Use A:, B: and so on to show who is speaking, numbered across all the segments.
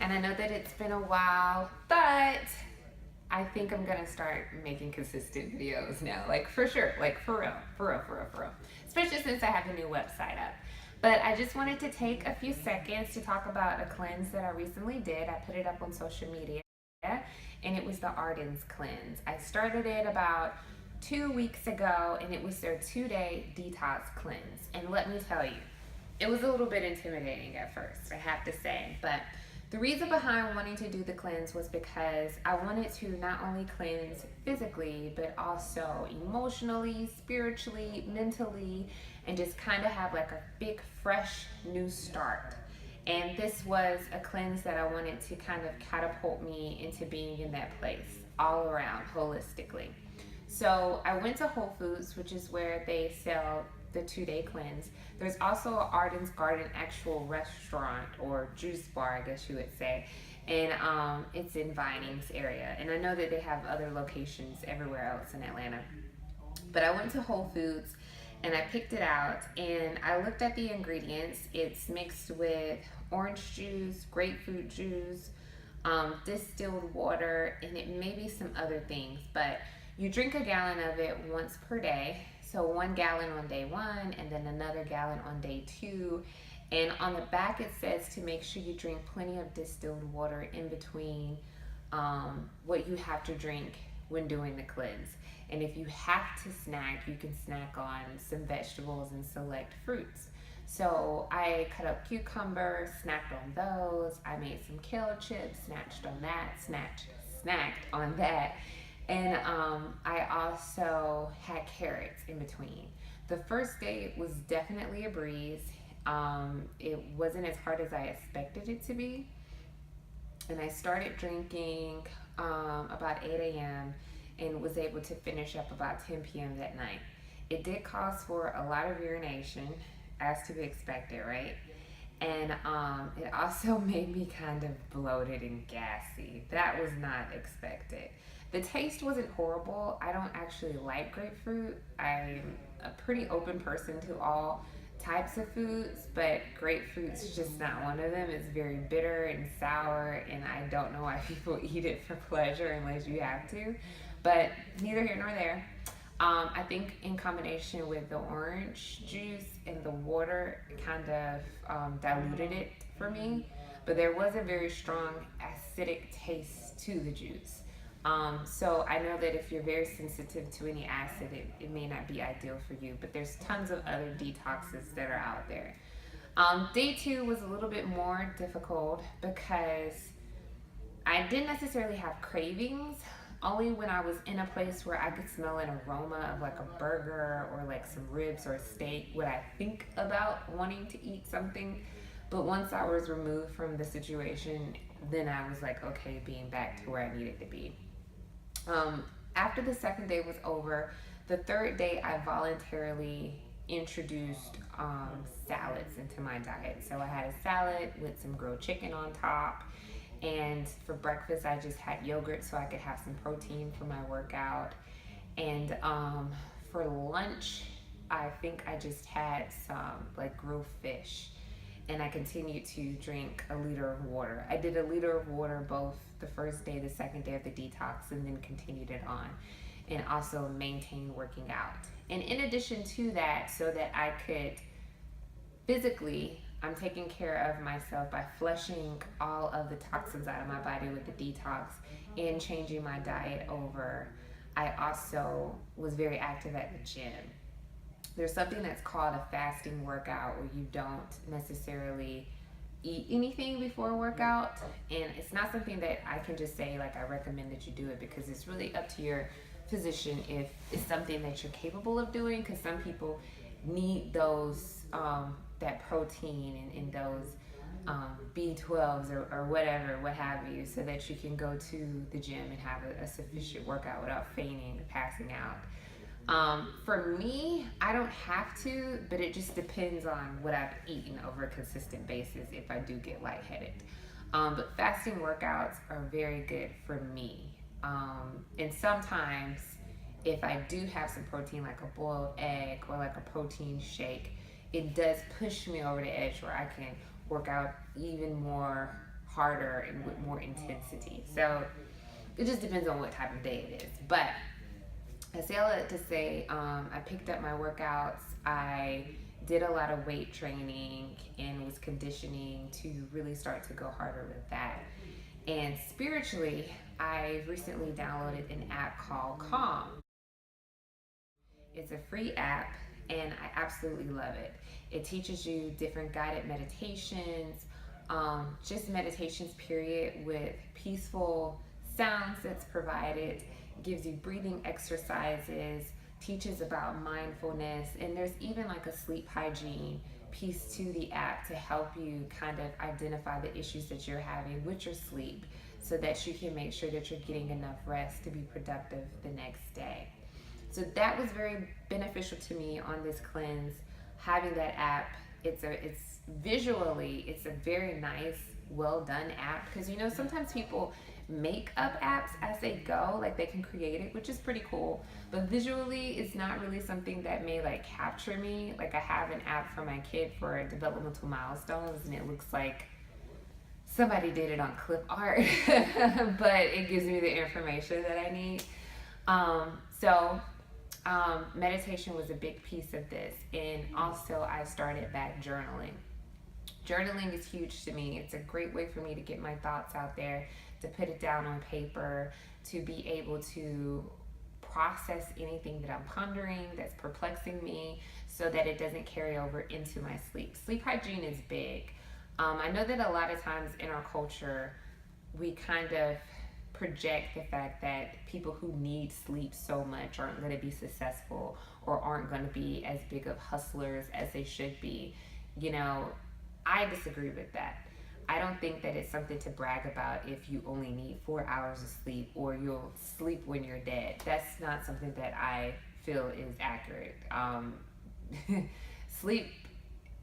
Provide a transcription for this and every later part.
A: And I know that it's been a while, but I think I'm gonna start making consistent videos now. Like for sure, like for real, for real, for real, for real. Especially since I have a new website up. But I just wanted to take a few seconds to talk about a cleanse that I recently did. I put it up on social media, and it was the Arden's cleanse. I started it about 2 weeks ago, and it was their 2-day detox cleanse. And let me tell you, it was a little bit intimidating at first, I have to say. But the reason behind wanting to do the cleanse was because I wanted to not only cleanse physically, but also emotionally, spiritually, mentally, and just kind of have like a big, fresh, new start. And this was a cleanse that I wanted to kind of catapult me into being in that place all around, holistically. So I went to Whole Foods, which is where they sell the 2-day cleanse. There's also a Arden's Garden actual restaurant or juice bar, I guess you would say. And it's in Vinings area. And I know that they have other locations everywhere else in Atlanta. But I went to Whole Foods and I picked it out and I looked at the ingredients. It's mixed with orange juice, grapefruit juice, distilled water, and it may be some other things. But you drink a gallon of it once per day. So 1 gallon on day 1 and then another gallon on day 2. And on the back it says to make sure you drink plenty of distilled water in between what you have to drink when doing the cleanse. And if you have to snack, you can snack on some vegetables and select fruits. So I cut up cucumber, snacked on those. I made some kale chips, snacked on that. And I also had carrots in between. The first day was definitely a breeze. It wasn't as hard as I expected it to be. And I started drinking about 8 a.m. and was able to finish up about 10 p.m. that night. It did cause for a lot of urination, as to be expected, right? And it also made me kind of bloated and gassy. That was not expected. The taste wasn't horrible. I don't actually like grapefruit. I'm a pretty open person to all types of foods, but grapefruit's just not one of them. It's very bitter and sour, and I don't know why people eat it for pleasure unless you have to. But neither here nor there. I think in combination with the orange juice and the water, it kind of diluted it for me. But there was a very strong acidic taste to the juice. So I know that if you're very sensitive to any acid, it may not be ideal for you, but there's tons of other detoxes that are out there. Day 2 was a little bit more difficult because I didn't necessarily have cravings. Only when I was in a place where I could smell an aroma of like a burger or like some ribs or a steak would I think about wanting to eat something. But once I was removed from the situation, then I was like, okay, being back to where I needed to be. After the second day was over, the third day I voluntarily introduced salads into my diet. So I had a salad with some grilled chicken on top. And for breakfast, I just had yogurt so I could have some protein for my workout. And for lunch, I think I just had some like grilled fish. And I continued to drink a liter of water. I did a liter of water both the first day, the second day of the detox, and then continued it on. And also maintained working out. And in addition to that, so that I could physically, I'm taking care of myself by flushing all of the toxins out of my body with the detox and changing my diet over. I also was very active at the gym. There's something that's called a fasting workout where you don't necessarily eat anything before a workout. And it's not something that I can just say like I recommend that you do it, because it's really up to your physician if it's something that you're capable of doing, because some people need those that protein and those B12s or whatever, what have you, so that you can go to the gym and have a sufficient workout without fainting and passing out. For me, I don't have to, but it just depends on what I've eaten over a consistent basis if I do get lightheaded. But fasting workouts are very good for me. And sometimes if I do have some protein, like a boiled egg or like a protein shake, it does push me over the edge where I can work out even more harder and with more intensity. So it just depends on what type of day it is. But I say all that to say, I picked up my workouts. I did a lot of weight training and was conditioning to really start to go harder with that. And spiritually, I recently downloaded an app called Calm. It's a free app and I absolutely love it. It teaches you different guided meditations, just meditations, period, with peaceful sounds that's provided, gives you breathing exercises, teaches about mindfulness, and there's even like a sleep hygiene piece to the app to help you kind of identify the issues that you're having with your sleep so that you can make sure that you're getting enough rest to be productive the next day. So that was very beneficial to me on this cleanse, having that app. It's visually, it's a very nice, well done app, because sometimes people make up apps as they go, like they can create it, which is pretty cool, but visually it's not really something that may like capture me. Like I have an app for my kid for developmental milestones and it looks like somebody did it on clip art but it gives me the information that I need. Meditation was a big piece of this, and also I started back journaling. Journaling is huge to me. It's a great way for me to get my thoughts out there, to put it down on paper, to be able to process anything that I'm pondering that's perplexing me so that it doesn't carry over into my sleep. Sleep hygiene is big. I know that a lot of times in our culture, we kind of project the fact that people who need sleep so much aren't going to be successful or aren't going to be as big of hustlers as they should be. I disagree with that. I don't think that it's something to brag about if you only need 4 hours of sleep or you'll sleep when you're dead. That's not something that I feel is accurate. Sleep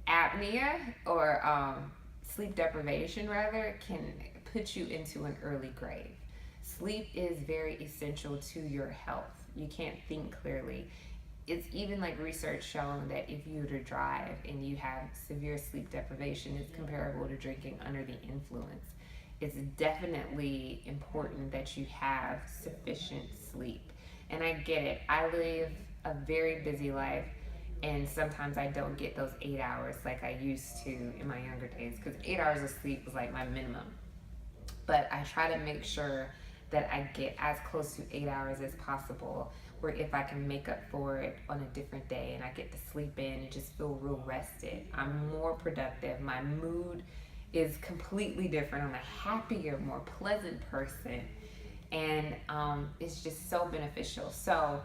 A: apnea or sleep deprivation rather can put you into an early grave. Sleep is very essential to your health. You can't think clearly. It's even like research showing that if you were to drive and you have severe sleep deprivation, it's comparable to drinking under the influence. It's definitely important that you have sufficient sleep. And I get it. I live a very busy life, and sometimes I don't get those 8 hours like I used to in my younger days, because 8 hours of sleep was like my minimum. But I try to make sure that I get as close to 8 hours as possible, where if I can make up for it on a different day and I get to sleep in and just feel real rested, I'm more productive. My mood is completely different. I'm a happier, more pleasant person, and it's just so beneficial. So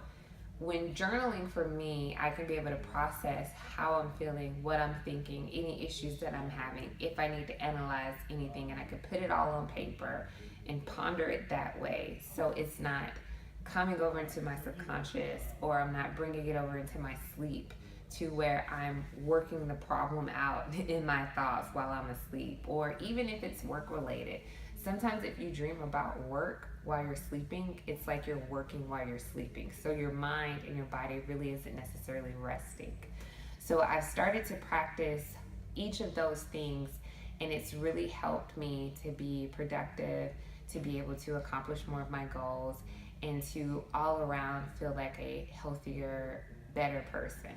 A: when journaling for me, I can be able to process how I'm feeling, what I'm thinking, any issues that I'm having, if I need to analyze anything, and I can put it all on paper and ponder it that way. So it's not coming over into my subconscious, or I'm not bringing it over into my sleep to where I'm working the problem out in my thoughts while I'm asleep, or even if it's work related. Sometimes if you dream about work while you're sleeping, it's like you're working while you're sleeping. So your mind and your body really isn't necessarily resting. So I've started to practice each of those things, and it's really helped me to be productive, to be able to accomplish more of my goals, and to all around feel like a healthier, better person.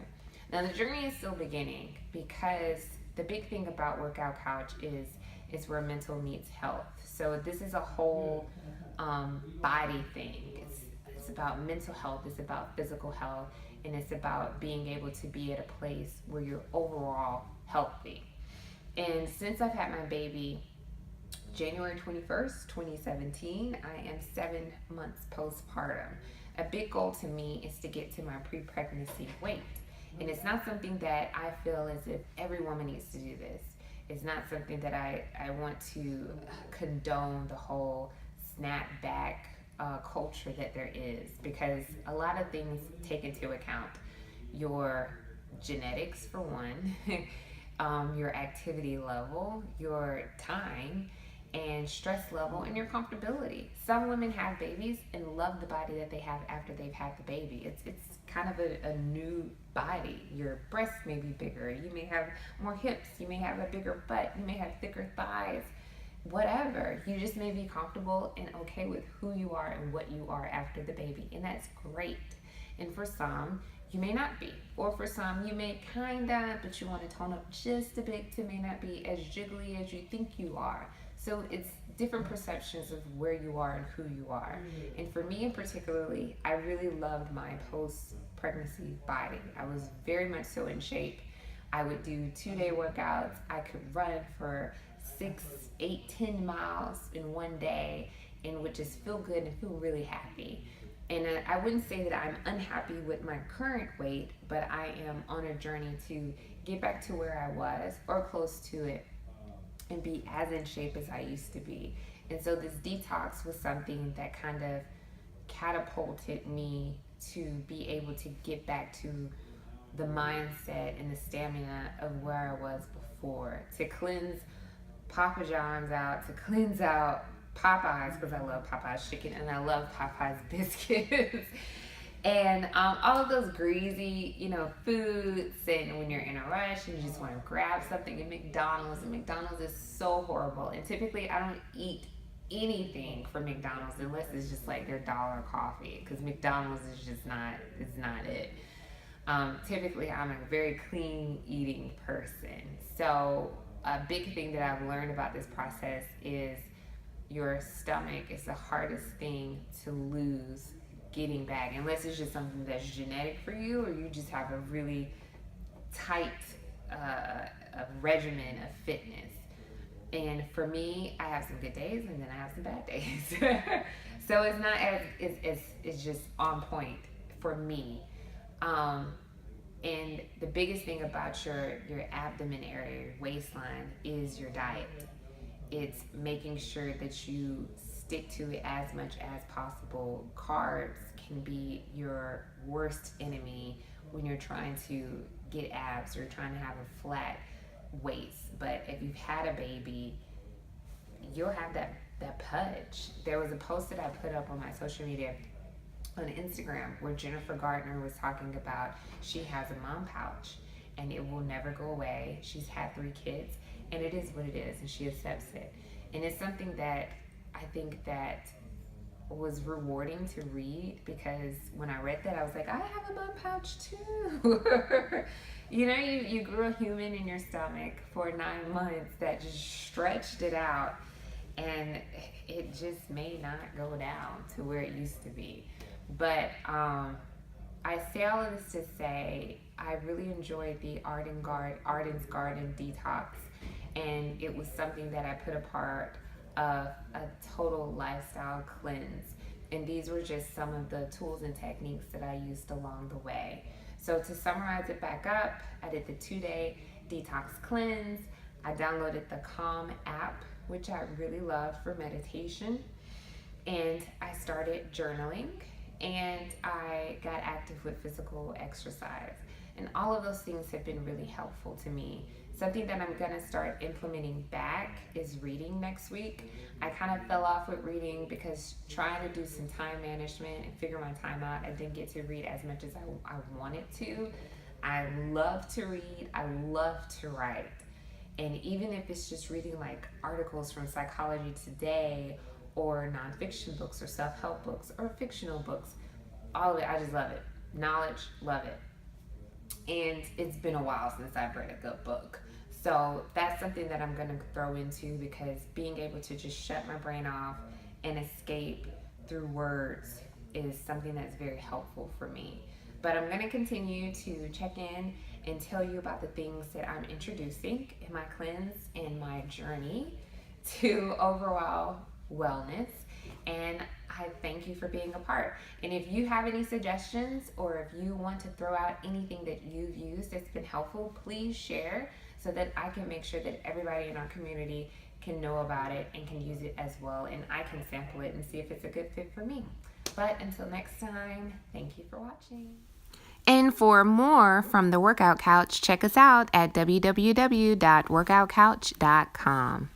A: Now the journey is still beginning, because the big thing about Workout Couch is it's where mental meets health. So this is a whole body thing. It's about mental health, it's about physical health, and it's about being able to be at a place where you're overall healthy. And since I've had my baby, January 21st, 2017, I am 7 months postpartum. A big goal to me is to get to my pre-pregnancy weight. And it's not something that I feel as if every woman needs to do this. It's not something that I want to condone the whole snapback culture that there is, because a lot of things take into account your genetics for one, your activity level, your time, and stress level, and your comfortability. Some women have babies and love the body that they have after they've had the baby. It's kind of a new body. Your breasts may be bigger. You may have more hips. You may have a bigger butt. You may have thicker thighs. whatever. You just may be comfortable and okay with who you are and what you are after the baby, and that's great. And for some, you may not be, or for some, you may kinda, but you want to tone up just a bit to may not be as jiggly as you think you are. So it's different perceptions of where you are and who you are. And for me in particularly, I really loved my post-pregnancy body. I was very much so in shape. I would do 2-day workouts. I could run for 6, 8, 10 miles in one day and would just feel good and feel really happy. And I wouldn't say that I'm unhappy with my current weight, but I am on a journey to get back to where I was or close to it and be as in shape as I used to be. And so this detox was something that kind of catapulted me to be able to get back to the mindset and the stamina of where I was before, to cleanse Papa John's out, to cleanse out Popeyes, because I love Popeyes chicken and I love Popeyes biscuits. And all of those greasy, foods, and when you're in a rush and you just want to grab something at McDonald's, and McDonald's is so horrible. And typically I don't eat anything from McDonald's unless it's just like their dollar coffee, because McDonald's is just not, it's not it. Typically I'm a very clean eating person. So a big thing that I've learned about this process is your stomach is the hardest thing to lose getting back, unless it's just something that's genetic for you or you just have a really tight regimen of fitness. And for me, I have some good days and then I have some bad days. So it's not as, it's just on point for me. And the biggest thing about your abdomen area, your waistline, is your diet. It's making sure that you stick to it as much as possible. Carbs can be your worst enemy when you're trying to get abs or trying to have a flat waist. But if you've had a baby, you'll have that pudge. There was a post that I put up on my social media on Instagram where Jennifer Gardner was talking about she has a mom pouch and it will never go away. She's had 3 kids and it is what it is and she accepts it. And it's something that I think that was rewarding to read, because when I read that I was like, I have a mom pouch too. You grew a human in your stomach for 9 months that just stretched it out, and it just may not go down to where it used to be. But I say all of this to say I really enjoyed the Arden's Garden Detox, and it was something that I put a part of a total lifestyle cleanse. And these were just some of the tools and techniques that I used along the way. So to summarize it back up, I did the 2-day detox cleanse. I downloaded the Calm app, which I really love for meditation. And I started journaling, and I got active with physical exercise. And all of those things have been really helpful to me. Something that I'm gonna start implementing back is reading next week. I kind of fell off with reading because trying to do some time management and figure my time out, I didn't get to read as much as I wanted to. I love to read, I love to write. And even if it's just reading like articles from Psychology Today or nonfiction books or self-help books or fictional books, all of it, I just love it. Knowledge, love it. And it's been a while since I've read a good book. So that's something that I'm going to throw into, because being able to just shut my brain off and escape through words is something that's very helpful for me. But I'm going to continue to check in and tell you about the things that I'm introducing in my cleanse and my journey to overall wellness. And I thank you for being a part. And if you have any suggestions, or if you want to throw out anything that you've used that's been helpful, please share so that I can make sure that everybody in our community can know about it and can use it as well, and I can sample it and see if it's a good fit for me. But until next time, thank you for watching.
B: And for more from the Workout Couch, check us out at www.workoutcouch.com.